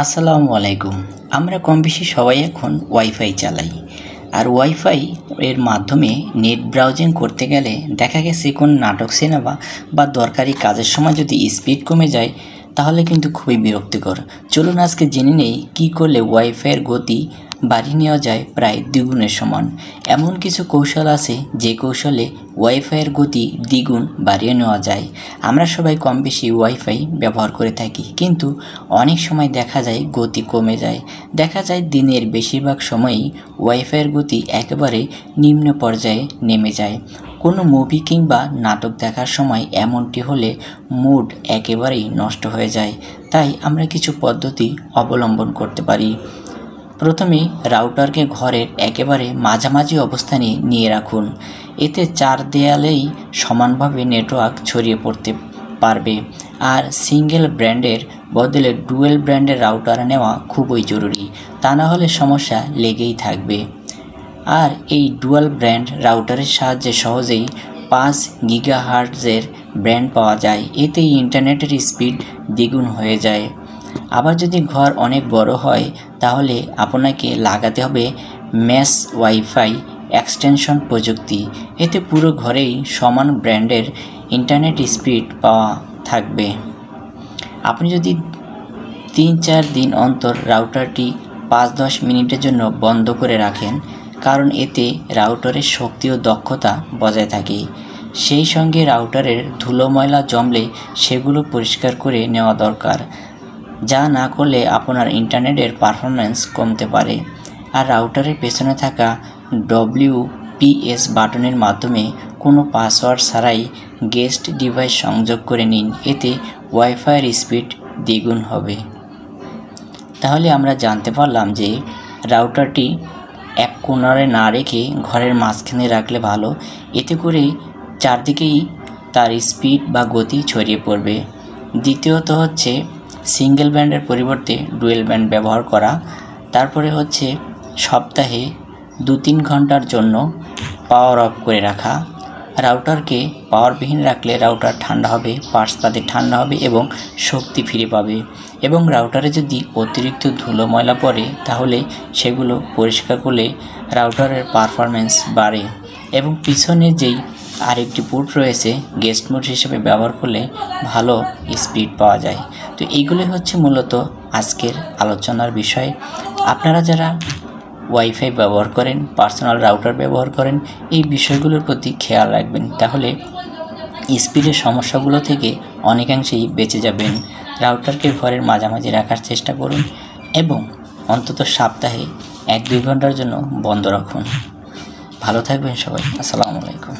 আসসালামু আলাইকুম। আমরা কম বেশি সবাই এখন ওয়াইফাই চালাই। আর ওয়াইফাই এর মাধ্যমে নেট ব্রাউজিং করতে গেলে দেখা গেছে কোন নাটক সিনেমা বা দরকারি কাজের সময় যদি স্পিড কমে যায় তাহলে কিন্তু খুবই বিরক্তিকর। চলুন আজকে জেনে নেই কী করলে ওয়াইফাইয়ের গতি বাড়িয়ে নেওয়া যায় প্রায় দ্বিগুণের সমান। এমন কিছু কৌশল আছে যে কৌশলে ওয়াইফাইয়ের গতি দ্বিগুণ বাড়িয়ে নেওয়া যায়। আমরা সবাই কম বেশি ওয়াইফাই ব্যবহার করে থাকি, কিন্তু অনেক সময় দেখা যায় গতি কমে যায়। দেখা যায় দিনের বেশিরভাগ সময়ই ওয়াইফাইয়ের গতি একেবারে নিম্ন পর্যায়ে নেমে যায়। কোনো মুভি কিংবা নাটক দেখার সময় এমনটি হলে মুড একেবারেই নষ্ট হয়ে যায়। তাই আমরা কিছু পদ্ধতি অবলম্বন করতে পারি। প্রথমে রাউটারকে ঘরের একেবারে মাঝামাঝি অবস্থানে নিয়ে রাখুন। এতে চার দেয়ালেই সমানভাবে নেটওয়ার্ক ছড়িয়ে পড়তে পারবে। আর সিঙ্গেল ব্র্যান্ডের বদলে ডুয়েল ব্র্যান্ডের রাউটার নেওয়া খুবই জরুরি, তা না হলে সমস্যা লেগেই থাকবে। আর এই ডুয়াল ব্র্যান্ড রাউটারের সাহায্যে সহজেই 5 গিগাহার্টজের ব্র্যান্ড পাওয়া যায়। এতে ইন্টারনেটের স্পিড দ্বিগুণ হয়ে যায়। আবার যদি ঘর অনেক বড় হয় তাহলে আপনাকে লাগাতে হবে মেশ ওয়াইফাই এক্সটেনশন প্রযুক্তি। এতে পুরো ঘরেই সমান ব্র্যান্ডের ইন্টারনেট স্পিড পাওয়া থাকবে। আপনি যদি 3-4 দিন অন্তর রাউটারটি 5-10 মিনিটের জন্য বন্ধ করে রাখেন, কারণ এতে রাউটারের শক্তি ও দক্ষতা বজায় থাকে। সেই সঙ্গে রাউটারের ধুলো ময়লা জমলে সেগুলো পরিষ্কার করে নেওয়া দরকার। যা না করলে আপনার ইন্টারনেটের পারফরম্যান্স কমতে পারে। আর রাউটারের পেছনে থাকা WPS বাটনের মাধ্যমে কোনো পাসওয়ার্ড ছাড়াই গেস্ট ডিভাইস সংযোগ করে নিন। এতে ওয়াইফাইয়ের স্পিড দ্বিগুণ হবে। তাহলে আমরা জানতে পারলাম যে রাউটারটি এক কোণারে না রেখে ঘরের মাঝখানে রাখলে ভালো। এতে করে চারদিকেই তার স্পিড বা গতি ছড়িয়ে পড়বে। দ্বিতীয়ত হচ্ছে সিঙ্গেল ব্যান্ডের পরিবর্তে ডুয়েল ব্যান্ড ব্যবহার করা। তারপরে হচ্ছে সপ্তাহে 2-3 ঘন্টার জন্য পাওয়ার অফ করে রাখা। রাউটারকে পাওয়ারবিহীন রাখলে রাউটার ঠান্ডা হবে, পার্টস পাতি ঠান্ডা হবে এবং শক্তি ফিরে পাবে। এবং রাউটারে যদি অতিরিক্ত ধুলো ময়লা পড়ে তাহলে সেগুলো পরিষ্কার করলে রাউটারের পারফরম্যান্স বাড়ে। এবং পিছনে যেই আরেকটি পোর্ট রয়েছে গেস্ট মোড হিসেবে ব্যবহার করলে ভালো স্পিড পাওয়া যায়। তো এইগুলি হচ্ছে মূলত আজকের আলোচনার বিষয়। আপনারা যারা ওয়াইফাই ব্যবহার করেন, পার্সোনাল রাউটার ব্যবহার করেন, এই বিষয়গুলোর প্রতি খেয়াল রাখবেন। তাহলে স্পিডের সমস্যাগুলো থেকে অনেকাংশেই বেঁচে যাবেন। রাউটারকে ঘরের মাঝামাঝি রাখার চেষ্টা করুন এবং অন্তত সপ্তাহে 1-2 ঘন্টার জন্য বন্ধ রাখুন। ভালো থাকবেন সবাই। আসসালামু আলাইকুম।